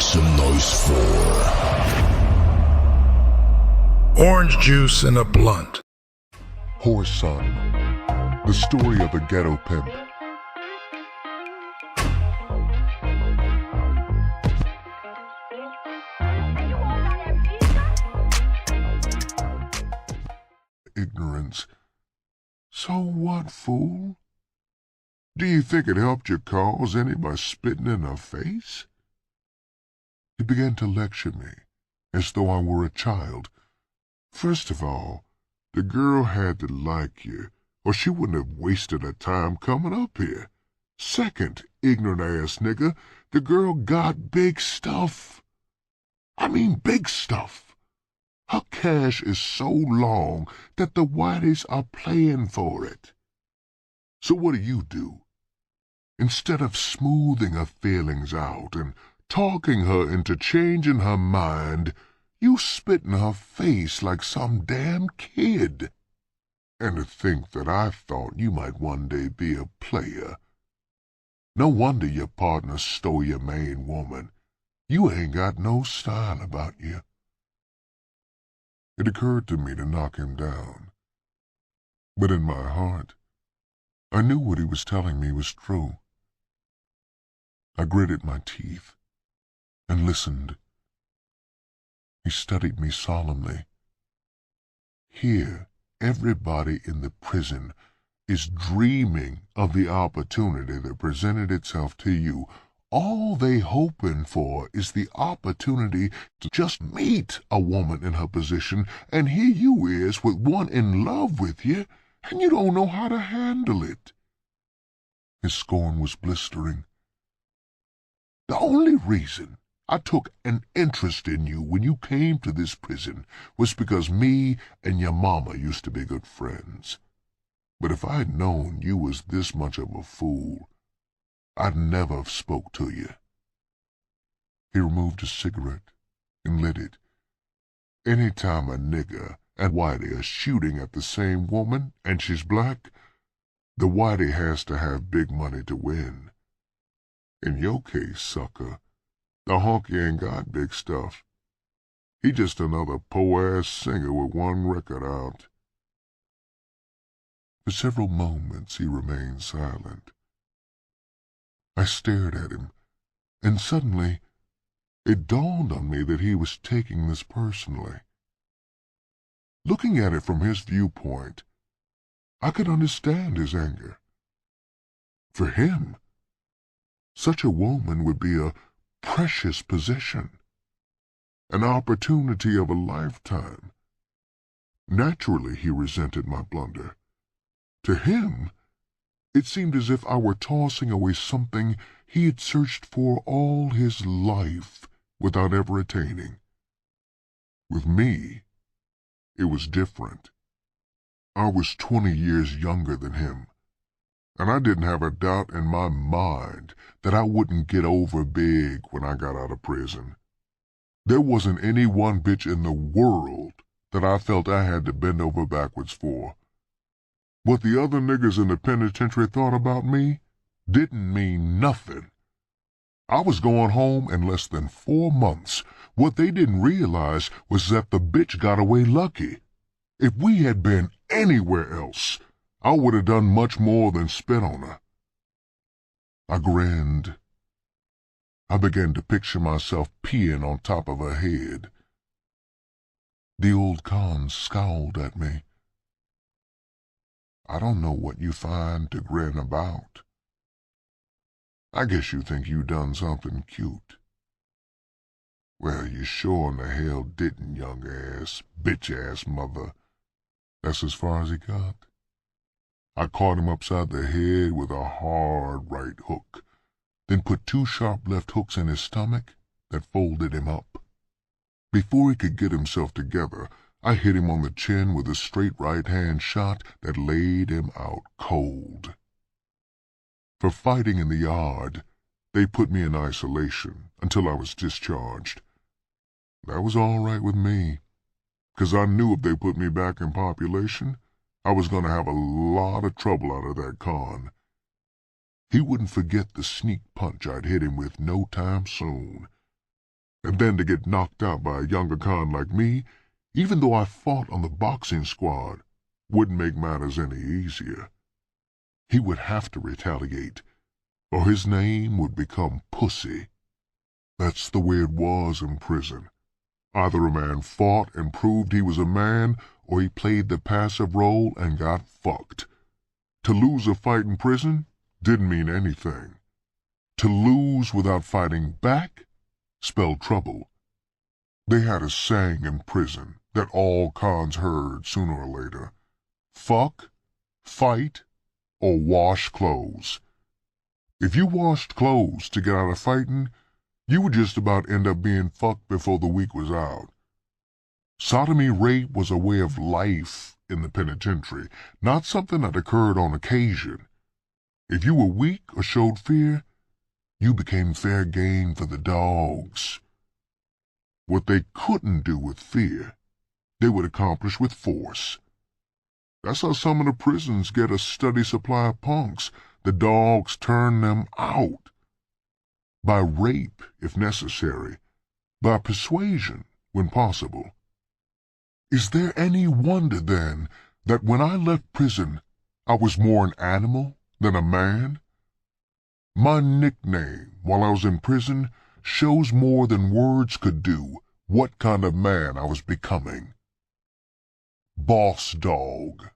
some noise for Orange Juice in a Blunt. Whoreson, the story of a ghetto pimp. Ignorance. So what, fool? Do you think it helped your cause any by spitting in her face? He began to lecture me, as though I were a child. First of all, the girl had to like you, or she wouldn't have wasted her time coming up here. Second, ignorant-ass nigga, the girl got big stuff. I mean big stuff. Her cash is so long that the whiteys are playing for it. So what do? Instead of smoothing her feelings out and talking her into changing her mind, you spit in her face like some damn kid. And to think that I thought you might one day be a player. No wonder your partner stole your main woman. You ain't got no style about you. It occurred to me to knock him down. But in my heart, I knew what he was telling me was true. I gritted my teeth and listened. He studied me solemnly. Here, everybody in the prison is dreaming of the opportunity that presented itself to you. All they hoping for is the opportunity to just meet a woman in her position, and here you is with one in love with you, and you don't know how to handle it. His scorn was blistering. The only reason I took an interest in you when you came to this prison was because me and your mama used to be good friends. But if I'd known you was this much of a fool, I'd never have spoke to you. He removed a cigarette and lit it. Any time a nigger and whitey are shooting at the same woman and she's black, the whitey has to have big money to win. In your case, sucker, the honky ain't got big stuff. He just another po-ass singer with one record out. For several moments he remained silent. I stared at him, and suddenly it dawned on me that he was taking this personally. Looking at it from his viewpoint, I could understand his anger. For him, such a woman would be a precious possession, an opportunity of a lifetime. Naturally, he resented my blunder. To him, it seemed as if I were tossing away something he had searched for all his life without ever attaining. With me, it was different. I was 20 years younger than him, and I didn't have a doubt in my mind that I wouldn't get over big when I got out of prison. There wasn't any one bitch in the world that I felt I had to bend over backwards for. What the other niggas in the penitentiary thought about me didn't mean nothing. I was going home in less than 4 months. What they didn't realize was that the bitch got away lucky. If we had been anywhere else, I would have done much more than spit on her. I grinned. I began to picture myself peeing on top of her head. The old con scowled at me. I don't know what you find to grin about. I guess you think you done something cute. Well, you sure in the hell didn't, young ass, bitch-ass mother. That's as far as he got. I caught him upside the head with a hard right hook, then put 2 sharp left hooks in his stomach that folded him up. Before he could get himself together, I hit him on the chin with a straight right-hand shot that laid him out cold. For fighting in the yard, they put me in isolation until I was discharged. That was all right with me, 'cause I knew if they put me back in population, I was going to have a lot of trouble out of that con. He wouldn't forget the sneak punch I'd hit him with no time soon. and then to get knocked out by a younger con like me, even though I fought on the boxing squad, wouldn't make matters any easier. He would have to retaliate, or his name would become Pussy. That's the way it was in prison. Either a man fought and proved he was a man, or he played the passive role and got fucked. To lose a fight in prison didn't mean anything. To lose without fighting back spelled trouble. They had a saying in prison that all cons heard sooner or later: fuck, fight, or wash clothes. If you washed clothes to get out of fighting, you would just about end up being fucked before the week was out. Sodomy rape was a way of life in the penitentiary, not something that occurred on occasion. If you were weak or showed fear, you became fair game for the dogs. What they couldn't do with fear, they would accomplish with force. That's how some of the prisons get a steady supply of punks. The dogs turn them out. By rape, if necessary. By persuasion, when possible. Is there any wonder, then, that when I left prison, I was more an animal than a man? My nickname, while I was in prison, shows more than words could do what kind of man I was becoming. Boss Dog.